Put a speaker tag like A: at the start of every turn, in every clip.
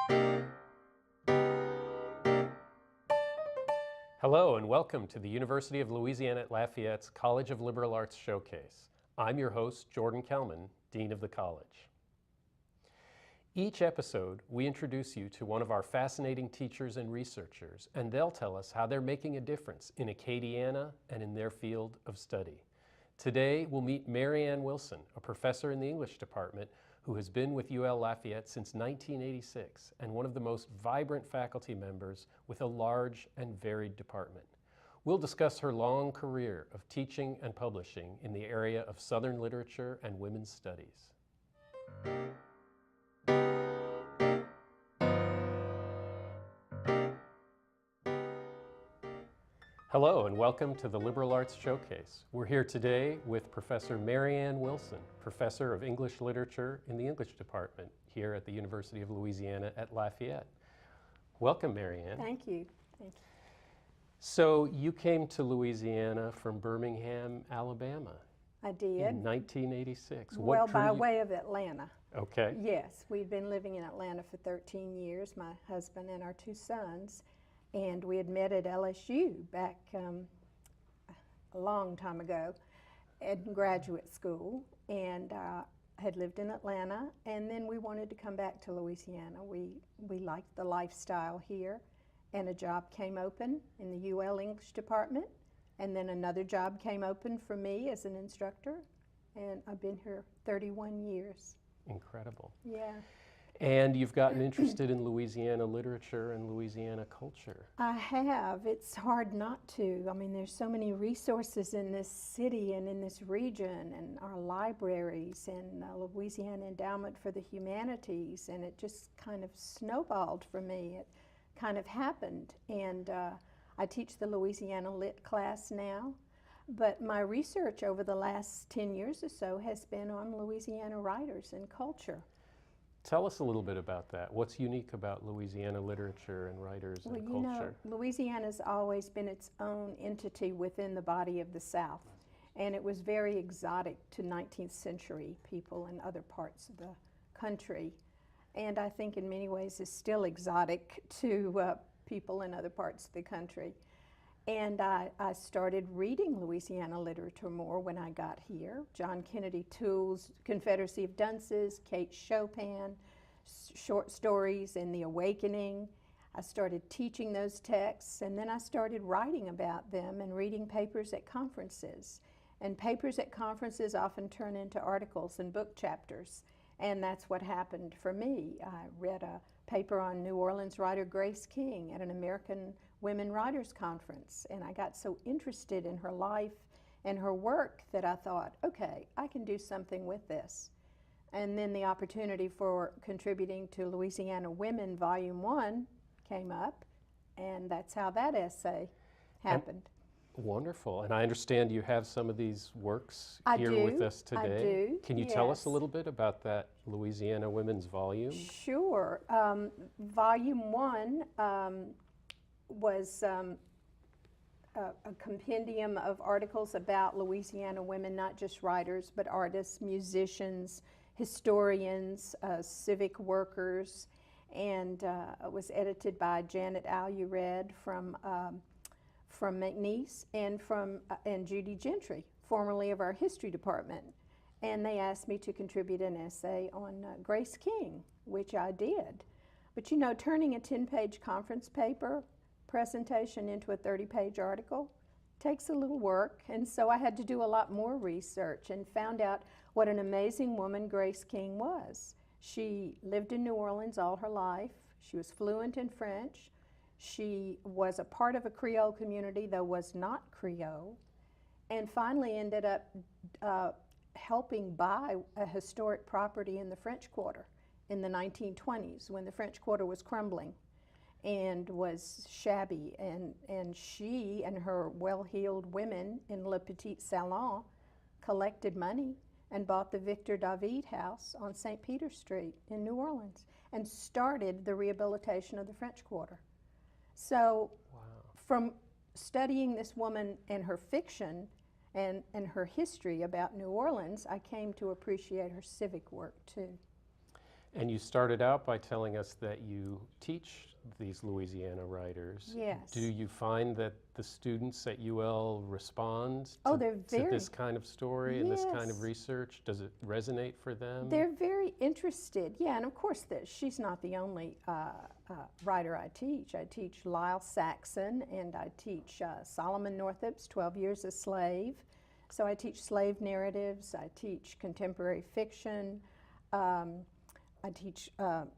A: Hello and welcome to the University of Louisiana at Lafayette's College of Liberal Arts Showcase. I'm your host, Jordan Kelman, Dean of the College. Each episode, we introduce you to one of our fascinating teachers and researchers, and they'll tell us how they're making a difference in Acadiana and in their field of study. Today, we'll meet Marianne Wilson, a professor in the English department who has been with UL Lafayette since 1986 and one of the most vibrant faculty members with a large and varied department. We'll discuss her long career of teaching and publishing in the area of Southern literature and women's studies. Hello and welcome to the Liberal Arts Showcase. We're here today with Professor Marianne Wilson, Professor of English Literature in the English Department here at the University of Louisiana at Lafayette. Welcome, Marianne.
B: Thank you. Thank you.
A: So you came to Louisiana from Birmingham, Alabama.
B: I did.
A: In 1986.
B: Well, by way of Atlanta.
A: Okay.
B: Yes, we'd been living in Atlanta for 13 years, my husband and our two sons. And we had met at LSU back a long time ago in graduate school, and had lived in Atlanta. And then we wanted to come back to Louisiana. We liked the lifestyle here, and a job came open in the UL English department. And then another job came open for me as an instructor, and I've been here 31 years.
A: Incredible.
B: Yeah.
A: And you've gotten interested in Louisiana literature and Louisiana culture.
B: I have. It's hard not to. I mean, there's so many resources in this city and in this region, and our libraries and Louisiana Endowment for the Humanities, and it just kind of snowballed for me. It kind of happened. And I teach the Louisiana Lit class now, but my research over the last 10 years or so has been on Louisiana writers and culture.
A: Tell us a little bit about that. What's unique about Louisiana literature and writers and culture?
B: Well, you know, Louisiana's always been its own entity within the body of the South, and it was very exotic to 19th century people in other parts of the country, and I think in many ways is still exotic to people in other parts of the country. And I started reading Louisiana literature more when I got here. John Kennedy Toole's Confederacy of Dunces, Kate Chopin, short stories in The Awakening. I started teaching those texts, and then I started writing about them and reading papers at conferences. And papers at conferences often turn into articles and book chapters, and that's what happened for me. I read a paper on New Orleans writer Grace King at an American Women Writers Conference, and I got so interested in her life and her work that I thought, okay, I can do something with this. And then the opportunity for contributing to Louisiana Women Volume 1 came up, and that's how that essay happened.
A: Wonderful. And I understand you have some of these works here with us today.
B: I do.
A: Can you tell us a little bit about that Louisiana Women's Volume?
B: Sure. Volume 1 was a compendium of articles about Louisiana women, not just writers, but artists, musicians, historians, civic workers, and it was edited by Janet Alured from McNeese and Judy Gentry, formerly of our history department. And they asked me to contribute an essay on Grace King, which I did. But you know, turning a 10-page conference paper presentation into a 30-page article takes a little work, and so I had to do a lot more research and found out what an amazing woman Grace King was. She lived in New Orleans all her life. She was fluent in French. She was a part of a Creole community, though was not Creole, and finally ended up helping buy a historic property in the French Quarter in the 1920s when the French Quarter was crumbling and was shabby, and she and her well-heeled women in Le Petit Salon collected money and bought the Victor David House on St. Peter Street in New Orleans and started the rehabilitation of the French Quarter. So from studying this woman and her fiction and her history about New Orleans, I came to appreciate her civic work too.
A: And you started out by telling us that you teach these Louisiana writers.
B: Yes.
A: Do you find that the students at UL respond
B: Oh,
A: to,
B: they're
A: to
B: very,
A: this kind of story and this kind of
B: yes.
A: research? Does it resonate for them?
B: They're very interested, yeah, and of course she's not the only writer I teach. I teach Lyle Saxon, and I teach Solomon Northup's 12 Years a Slave. So I teach slave narratives, I teach contemporary fiction, I teach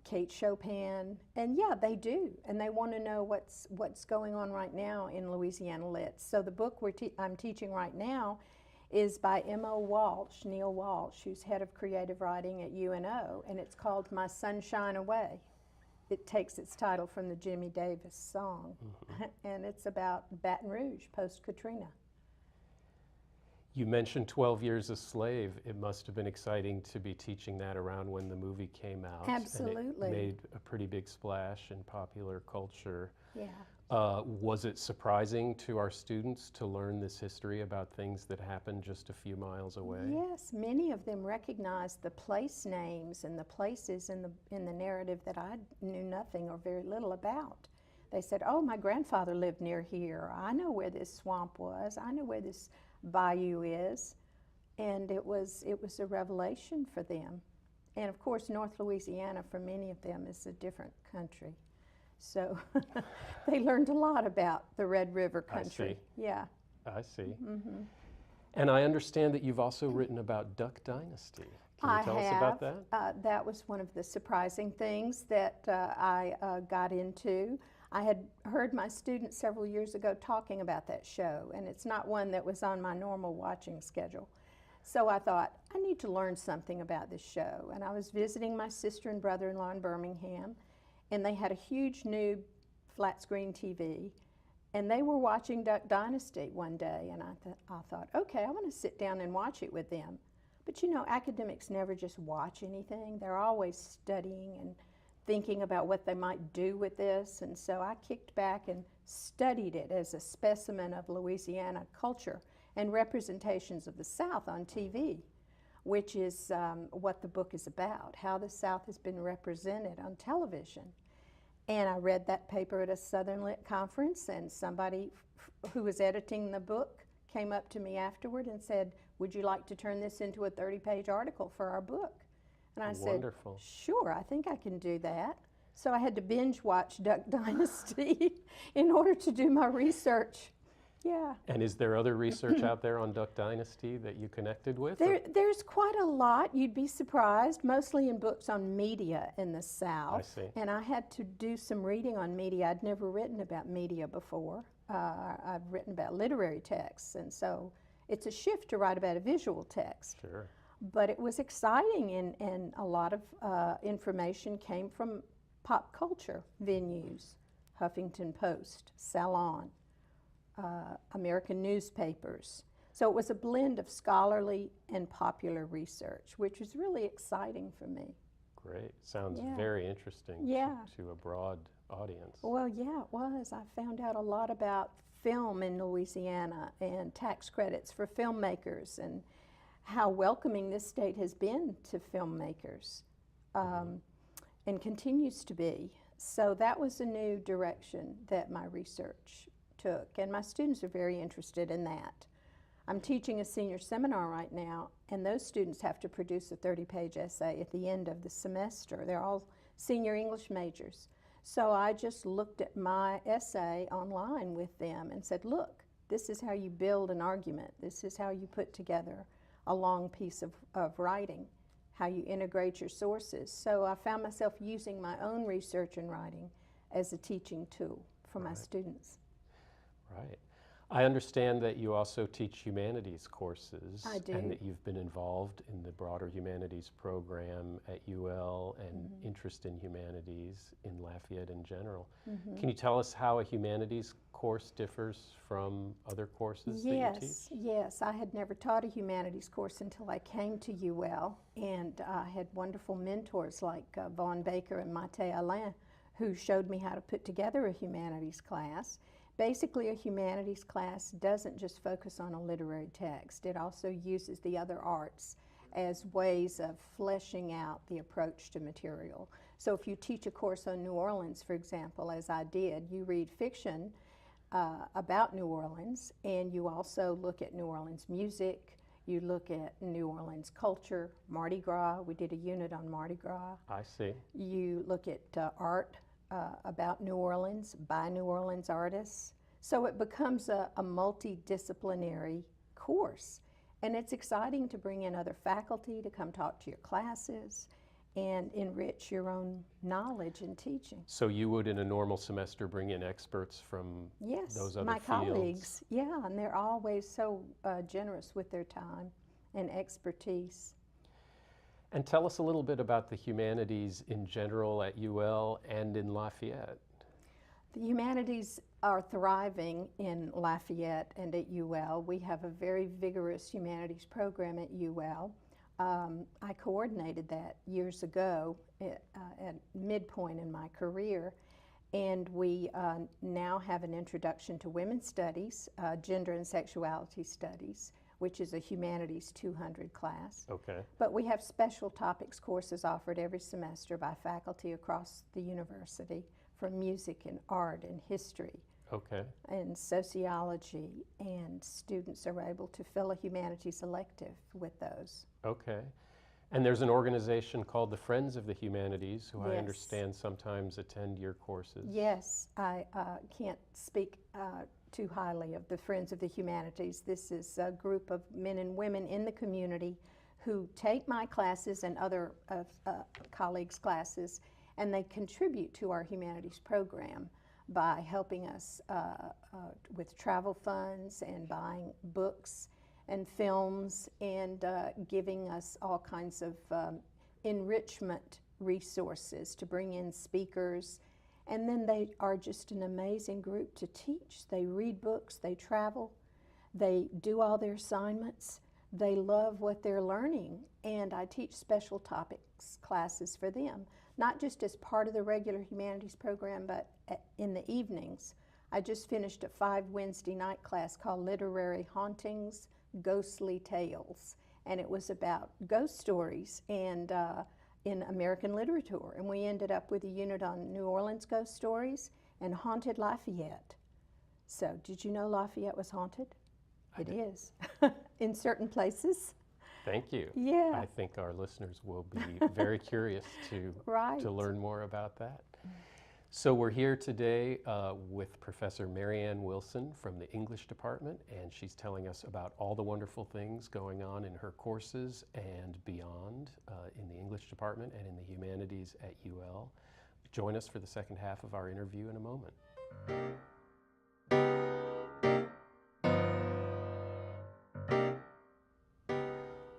B: Kate Chopin, and yeah, they do, and they want to know what's going on right now in Louisiana Lit. So the book I'm teaching right now is by Neil Walsh, who's head of creative writing at UNO, and it's called My Sunshine Away. It takes its title from the Jimmy Davis song, and it's about Baton Rouge post-Katrina.
A: You mentioned 12 Years a Slave. It must have been exciting to be teaching that around when the movie came out.
B: Absolutely.
A: And it made a pretty big splash in popular culture.
B: Yeah.
A: Was it surprising to our students to learn this history about things that happened just a few miles away?
B: Yes, many of them recognized the place names and the places in the narrative that I knew nothing or very little about. They said, oh, my grandfather lived near here. I know where this swamp was. I know where this bayou is. And it was a revelation for them. And of course, North Louisiana for many of them is a different country. So they learned a lot about the Red River country.
A: I see.
B: Yeah.
A: I see. Mm-hmm. And I understand that you've also written about Duck Dynasty. Can you tell us about that?
B: That was one of the surprising things that I got into. I had heard my students several years ago talking about that show, and it's not one that was on my normal watching schedule. So I thought, I need to learn something about this show. And I was visiting my sister and brother-in-law in Birmingham, and they had a huge new flat screen TV, and they were watching Duck Dynasty one day, and I thought, okay, I want to sit down and watch it with them. But you know, academics never just watch anything. They're always studying and thinking about what they might do with this, and so I kicked back and studied it as a specimen of Louisiana culture and representations of the South on TV, which is what the book is about, how the South has been represented on television. And I read that paper at a Southern Lit conference, and somebody who was editing the book came up to me afterward and said, would you like to turn this into a 30-page article for our book? And I
A: Wonderful.
B: said, sure, I think I can do that. So I had to binge watch Duck Dynasty in order to do my research. Yeah.
A: And is there other research out there on Duck Dynasty that you connected with?
B: There's quite a lot. You'd be surprised, mostly in books on media in the South.
A: I see.
B: And I had to do some reading on media. I'd never written about media before. I've written about literary texts, and so it's a shift to write about a visual text.
A: Sure.
B: But it was exciting, and a lot of information came from pop culture venues, Huffington Post, Salon, American newspapers. So it was a blend of scholarly and popular research, which was really exciting for me.
A: Great. Sounds
B: Yeah.
A: very interesting
B: Yeah.
A: to a broad audience.
B: Well, yeah, it was. I found out a lot about film in Louisiana and tax credits for filmmakers and how welcoming this state has been to filmmakers and continues to be. So that was a new direction that my research took, and my students are very interested in that. I'm teaching a senior seminar right now, and those students have to produce a 30-page essay at the end of the semester. They're all senior English majors. So I just looked at my essay online with them and said, look, this is how you build an argument. This is how you put together a long piece of writing, how you integrate your sources. So I found myself using my own research and writing as a teaching tool for my students.
A: Right. I understand that you also teach humanities courses.
B: I do.
A: And that you've been involved in the broader humanities program at UL and interest in humanities in Lafayette in general. Can you tell us how a humanities course differs from other courses that you teach?
B: Yes. I had never taught a humanities course until I came to UL, and I had wonderful mentors like Vaughn Baker and Mate Alain, who showed me how to put together a humanities class. Basically, a humanities class doesn't just focus on a literary text. It also uses the other arts as ways of fleshing out the approach to material. So if you teach a course on New Orleans, for example, as I did, you read fiction about New Orleans, and you also look at New Orleans music, you look at New Orleans culture, Mardi Gras. We did a unit on Mardi Gras.
A: I see.
B: You look at art about New Orleans by New Orleans artists. So it becomes a multidisciplinary course. And it's exciting to bring in other faculty to come talk to your classes and enrich your own knowledge in teaching.
A: So you would, in a normal semester, bring in experts from those other
B: my
A: fields?
B: colleagues, yeah, and they're always so generous with their time and expertise.
A: And tell us a little bit about the humanities in general at UL and in Lafayette.
B: The humanities are thriving in Lafayette and at UL. We have a very vigorous humanities program at UL. I coordinated that years ago at midpoint in my career, and we now have an introduction to women's studies, gender and sexuality studies, which is a humanities 200 class.
A: Okay.
B: But we have special topics courses offered every semester by faculty across the university for music and art and history.
A: Okay.
B: And sociology, and students are able to fill a humanities elective with those.
A: Okay. And there's an organization called the Friends of the Humanities, who I understand sometimes attend your courses.
B: Yes, I can't speak too highly of the Friends of the Humanities. This is a group of men and women in the community who take my classes and other colleagues' classes, and they contribute to our humanities program by helping us with travel funds and buying books and films and giving us all kinds of enrichment resources to bring in speakers. And then they are just an amazing group to teach. They read books, they travel, they do all their assignments, they love what they're learning, and I teach special topics classes for them, not just as part of the regular humanities program, but in the evenings. I just finished a 5 Wednesday night class called Literary Hauntings, Ghostly Tales, and it was about ghost stories and in American literature, and we ended up with a unit on New Orleans ghost stories and haunted Lafayette. So did you know Lafayette was haunted? It is in certain places.
A: Thank you.
B: Yeah.
A: I think our listeners will be very curious to learn more about that. So we're here today with Professor Marianne Wilson from the English department, and she's telling us about all the wonderful things going on in her courses and beyond in the English department and in the humanities at UL. Join us for the second half of our interview in a moment.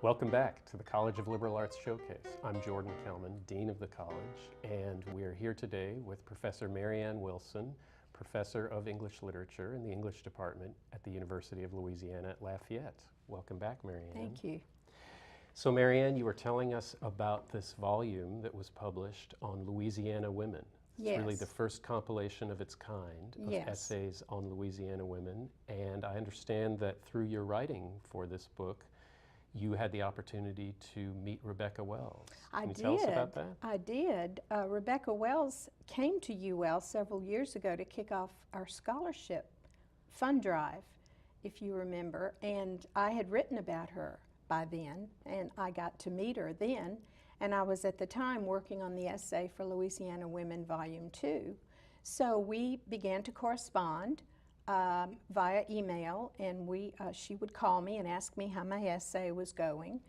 A: Welcome back to the College of Liberal Arts Showcase. I'm Jordan Kelman, Dean of the College, and we're here today with Professor Marianne Wilson, Professor of English Literature in the English Department at the University of Louisiana at Lafayette. Welcome back, Marianne.
B: Thank you.
A: So Marianne, you were telling us about this volume that was published on Louisiana women. It's really the first compilation of its kind of essays on Louisiana women, and I understand that through your writing for this book, you had the opportunity to meet Rebecca Wells. Can you tell us about that?
B: I did. Rebecca Wells came to UL several years ago to kick off our scholarship fund drive, if you remember, and I had written about her by then, and I got to meet her then, and I was at the time working on the essay for Louisiana Women Volume 2. So we began to correspond via email, and she would call me and ask me how my essay was going.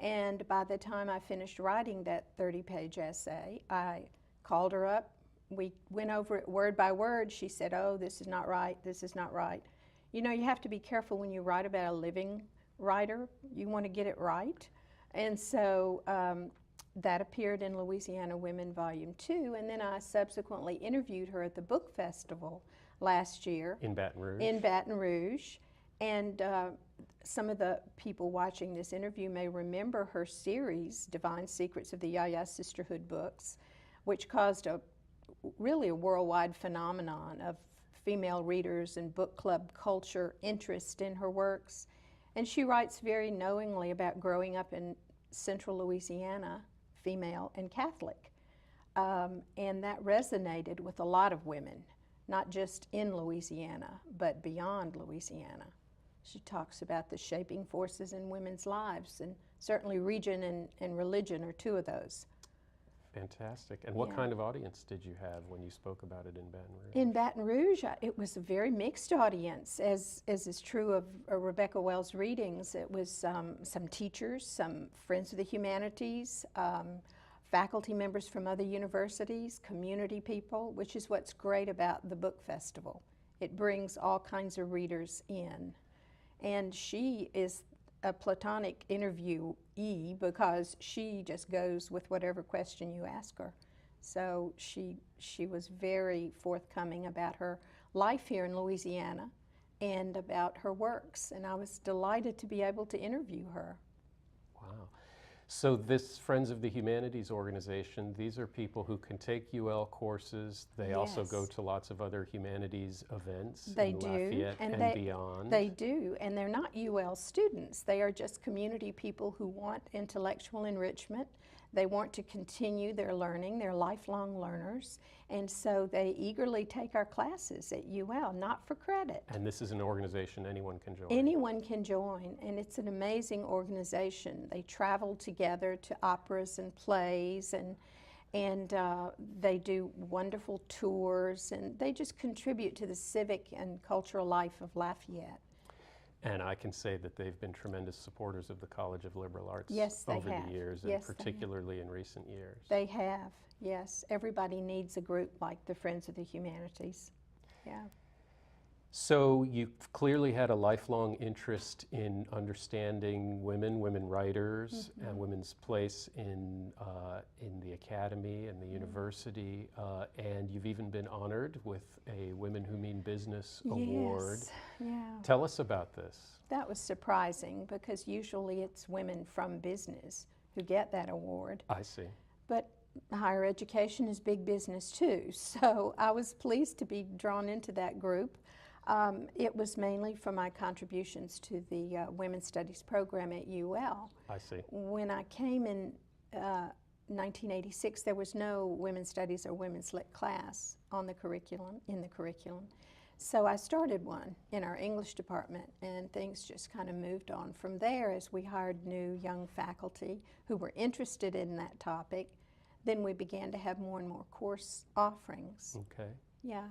B: And by the time I finished writing that 30-page essay, I called her up. We went over it word by word. She said, "Oh, this is not right, this is not right." You know, you have to be careful when you write about a living writer. You want to get it right. And so that appeared in Louisiana Women Volume 2, and then I subsequently interviewed her at the book festival last year.
A: In Baton Rouge?
B: In Baton Rouge. And some of the people watching this interview may remember her series, Divine Secrets of the Yaya Sisterhood books, which caused really a worldwide phenomenon of female readers and book club culture interest in her works. And she writes very knowingly about growing up in Central Louisiana, female and Catholic. And that resonated with a lot of women, not just in Louisiana, but beyond Louisiana. She talks about the shaping forces in women's lives, and certainly region and religion are two of those.
A: Fantastic. And what kind of audience did you have when you spoke about it in Baton Rouge?
B: In Baton Rouge, it was a very mixed audience, as is true of Rebecca Wells' readings. It was some teachers, some friends of the humanities, faculty members from other universities, community people, which is what's great about the book festival. It brings all kinds of readers in. And she is a platonic interviewee because she just goes with whatever question you ask her. So she was very forthcoming about her life here in Louisiana and about her works, and I was delighted to be able to interview her.
A: Wow. So this Friends of the Humanities organization, these are people who can take UL courses. They also go to lots of other humanities events in Lafayette and beyond.
B: They do, and they're not UL students. They are just community people who want intellectual enrichment. They want to continue their learning. They're lifelong learners, and so they eagerly take our classes at UL, not for credit.
A: And this is an organization anyone can join?
B: Anyone can join, and it's an amazing organization. They travel together to operas and plays, and they do wonderful tours, and they just contribute to the civic and cultural life of Lafayette.
A: And I can say that they've been tremendous supporters of the College of Liberal Arts over the years, and particularly in recent years.
B: They have, yes. Everybody needs a group like the Friends of the Humanities. Yeah.
A: So you've clearly had a lifelong interest in understanding women writers, and women's place in the academy and the university, and you've even been honored with a Women Who Mean Business award.
B: Yeah.
A: Tell us about this.
B: That was surprising because usually it's women from business who get that award.
A: I see.
B: But higher education is big business too, so I was pleased to be drawn into that group. It was mainly for my contributions to the Women's Studies program at UL.
A: I see.
B: When I came in 1986, there was no Women's Studies or Women's Lit class on the curriculum, So I started one in our English department, and things just kind of moved on from there as we hired new young faculty who were interested in that topic. Then we began to have more and more course offerings.
A: Okay.
B: Yeah.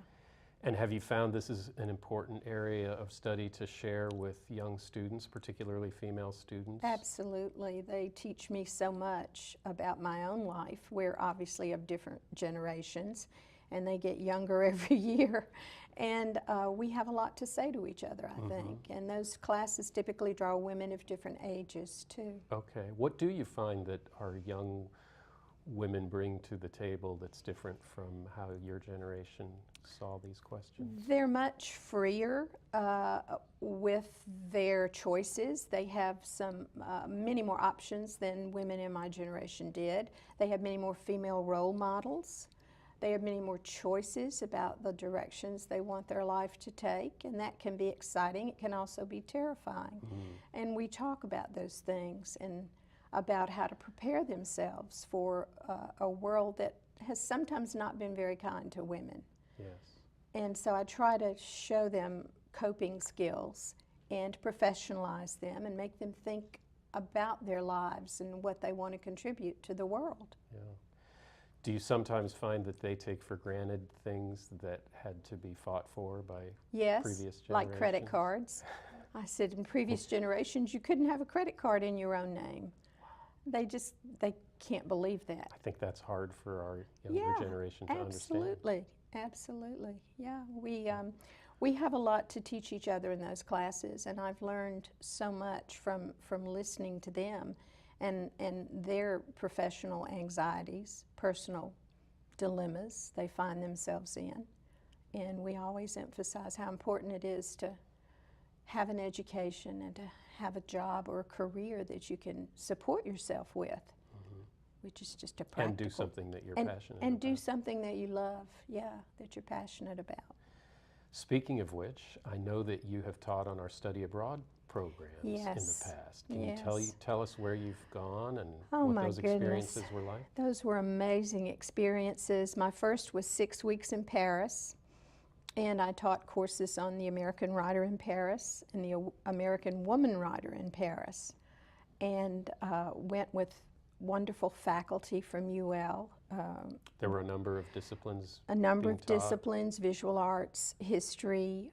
A: And have you found this is an important area of study to share with young students, particularly female students?
B: Absolutely. They teach me so much about my own life. We're obviously of different generations, and they get younger every year. And we have a lot to say to each other, I think. And those classes typically draw women of different ages, too.
A: Okay. What do you find that our young women bring to the table that's different from how your generation saw these questions?
B: They're much freer with their choices. They have many more options than women in my generation did. They have many more female role models. They have many more choices about the directions they want their life to take, and that can be exciting. It can also be terrifying. And we talk about those things and about how to prepare themselves for a world that has sometimes not been very kind to women.
A: Yes.
B: And so I try to show them coping skills and professionalize them and make them think about their lives and what they want to contribute to the world.
A: Yeah. Do you sometimes find that they take for granted things that had to be fought for by previous generations?
B: Yes, like credit cards. I said in previous generations you couldn't have a credit card in your own name. They can't believe that.
A: I think that's hard for our younger generation to understand.
B: Absolutely. Yeah, we have a lot to teach each other in those classes, and I've learned so much from listening to them and their professional anxieties, personal dilemmas they find themselves in. And we always emphasize how important it is to have an education and to have a job or a career that you can support yourself with, which is just a practical.
A: And do something that you're passionate about.
B: And do something that you love, that you're passionate about.
A: Speaking of which, I know that you have taught on our study abroad programs in
B: Yes.
A: the past. Can
B: Yes.
A: you tell us where you've gone and
B: Oh
A: what
B: my
A: those
B: goodness.
A: experiences were like?
B: Those were amazing experiences. My first was 6 weeks in Paris, and I taught courses on the American writer in Paris and the American woman writer in Paris, and went with wonderful faculty from UL.
A: There were a number of disciplines
B: A number
A: being
B: of
A: taught?
B: disciplines: visual arts, history,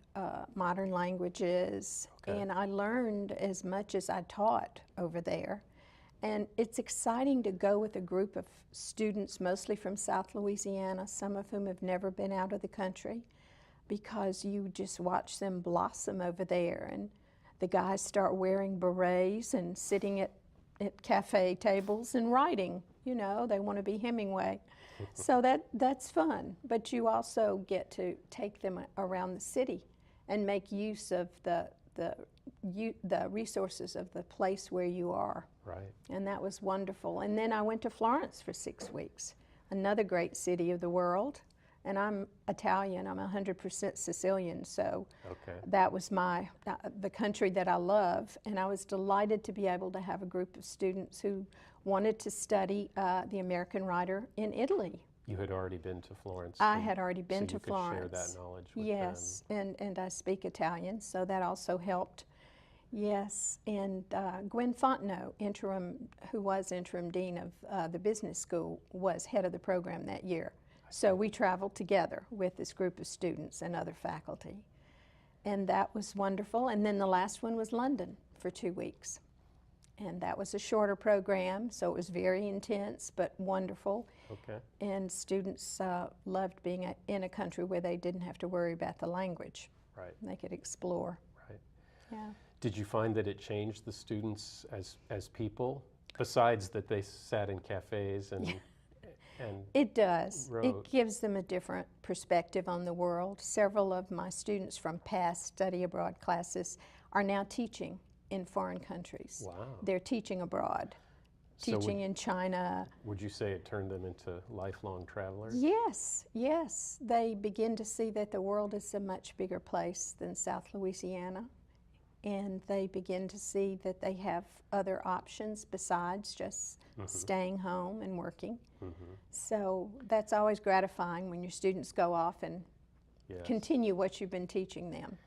B: modern languages,
A: Okay.
B: and I learned as much as I taught over there. And it's exciting to go with a group of students, mostly from South Louisiana, some of whom have never been out of the country, because you just watch them blossom over there. And the guys start wearing berets and sitting at cafe tables and writing. You know, they want to be Hemingway. So that's fun. But you also get to take them around the city and make use of the resources of the place where you are.
A: Right.
B: And that was wonderful. And then I went to Florence for 6 weeks, another great city of the world. And I'm Italian, I'm 100% Sicilian, so
A: Okay.
B: that was the country that I love. And I was delighted to be able to have a group of students who wanted to study the American writer in Italy.
A: You had already been to Florence.
B: I had already been
A: so
B: to Florence.
A: You could share that knowledge with
B: yes,
A: them.
B: and I speak Italian, so that also helped. Yes, and Gwen Fontenot, who was interim dean of the business school, was head of the program that year. So we traveled together with this group of students and other faculty. And that was wonderful. And then the last one was London for 2 weeks. And that was a shorter program, so it was very intense but wonderful.
A: Okay.
B: And students loved being in a country where they didn't have to worry about the language.
A: Right.
B: They could explore.
A: Right.
B: Yeah.
A: Did you find that it changed the students as people, besides that they sat in cafes and
B: It does.
A: wrote?
B: It gives them a different perspective on the world. Several of my students from past study abroad classes are now teaching in foreign countries.
A: Wow.
B: They're teaching abroad,
A: So
B: teaching in China.
A: would you say it turned them into lifelong travelers?
B: Yes, yes. They begin to see that the world is a much bigger place than South Louisiana. And they begin to see that they have other options besides just staying home and working. So that's always gratifying when your students go off and
A: Yes.
B: continue what you've been teaching them.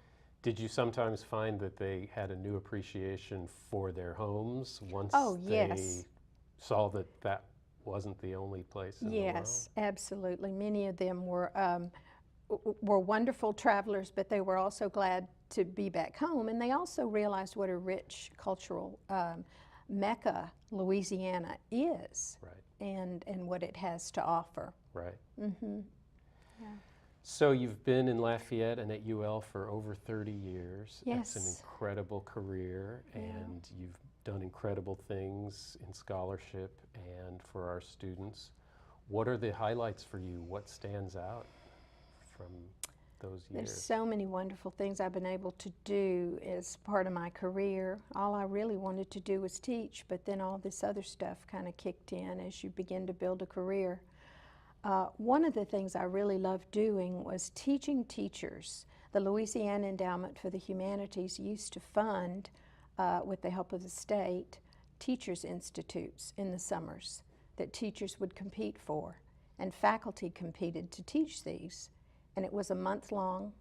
A: Did you sometimes find that they had a new appreciation for their homes once
B: yes.
A: they saw that that wasn't the only place in
B: Yes, absolutely. Many of them were wonderful travelers, but they were also glad to be back home. And they also realized what a rich cultural mecca Louisiana is,
A: the world?
B: and what it has to offer.
A: Right.
B: Mm-hmm. Yeah.
A: So you've been in Lafayette and at UL for over 30 years.
B: Yes.
A: It's an incredible career, and you've done incredible things in scholarship and for our students. What are the highlights for you? What stands out from those years?
B: There's so many wonderful things I've been able to do as part of my career. All I really wanted to do was teach, but then all this other stuff kind of kicked in as you begin to build a career. One of the things I really loved doing was teaching teachers. The Louisiana Endowment for the Humanities used to fund, with the help of the state, teachers' institutes in the summers that teachers would compete for, and faculty competed to teach these. And it was a month-long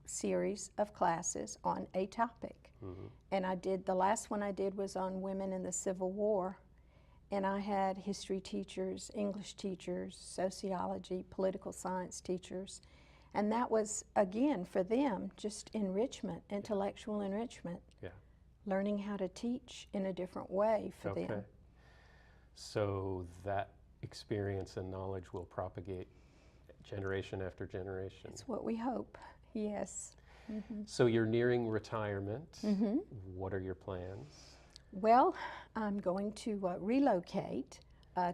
B: series of classes on a topic. And the last one I did was on women in the Civil War. And I had history teachers, English teachers, sociology, political science teachers. And that was, again, for them, just enrichment, intellectual enrichment.
A: Yeah.
B: Learning how to teach in a different way for
A: Okay.
B: them.
A: So that experience and knowledge will propagate generation after generation.
B: That's what we hope, yes.
A: So you're nearing retirement. What are your plans?
B: Well, I'm going to relocate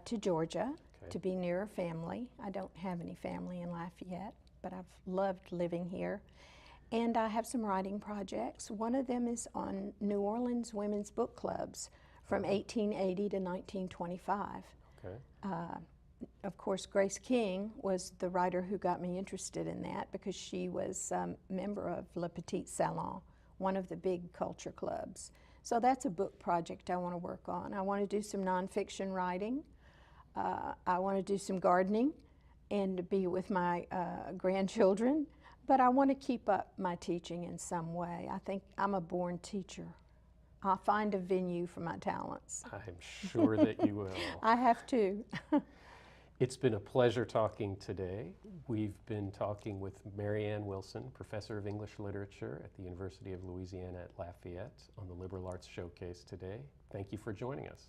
B: to Georgia to be nearer family. I don't have any family in Lafayette, but I've loved living here. And I have some writing projects. One of them is on New Orleans women's book clubs from 1880 to 1925.
A: Okay.
B: Of course, Grace King was the writer who got me interested in that because she was a member of Le Petit Salon one of the big culture clubs. So that's a book project I want to work on. I want to do some nonfiction writing. I want to do some gardening and to be with my grandchildren. But I want to keep up my teaching in some way. I think I'm a born teacher. I'll find a venue for my talents.
A: I'm sure that you will.
B: I have to.
A: It's been a pleasure talking today. We've been talking with Marianne Wilson, Professor of English Literature at the University of Louisiana at Lafayette, on the Liberal Arts Showcase today. Thank you for joining us.